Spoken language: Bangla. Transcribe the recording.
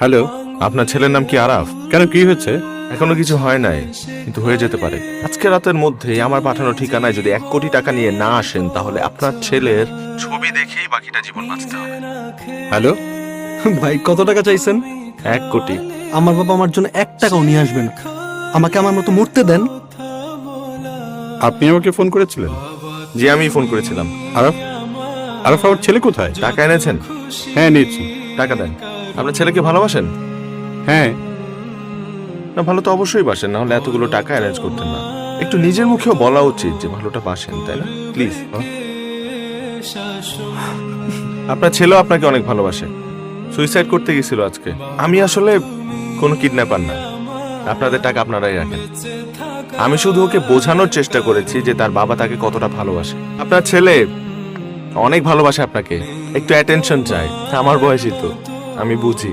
হ্যালো, আপনার ছেলের নাম কি আরাফ? কেন কি হয়েছে? এখনো কিছু হয় নাই, কিন্তু হয়ে যেতে পারে। আজকে রাতের মধ্যেই আমার পাঠানো ঠিকানায় যদি 1 কোটি টাকা নিয়ে না আসেন, তাহলে আপনার ছেলের ছবি দেখেই বাকিটা জীবন বাঁচতে হবে। হ্যালো ভাই কত টাকা চাইছেন? 1 কোটি। আমার বাবা আমার জন্য 1 টাকাও নিয়ে আসবে না। আমাকে আমার মতো মরতে দেন। আপনি আমাকে ফোন করেছিলেন? জি, আমি ফোন করেছিলাম। আরফ, আরফ আমার ছেলে কোথায়? টাকা এনেছেন? হ্যাঁ, নিয়েছি। টাকা দেন। আপনার ছেলেকে ভালোবাসেন? হ্যাঁ। না, ভালো তো অবশ্যই বাসেন, না হলে এতগুলো টাকা অ্যারেঞ্জ করতেন না। একটু নিজের মুখেও বলা উচিত যে ভালোটা বাসেন, তাই না? প্লিজ। আপনার ছেলেও আপনাকে অনেক ভালোবাসে। সুইসাইড করতে গেছিল আজকে। আমি আসলে কোনো কিডন্যাপার না, আপনাদের টাকা আপনারাই রাখেন। আমি শুধু ওকে বোঝানোর চেষ্টা করেছি যে তার বাবা তাকে কতটা ভালোবাসে। আপনার ছেলে অনেক ভালোবাসে আপনাকে, একটু অ্যাটেনশন চাই। আমার বয়সী তো, আমি বুঝি।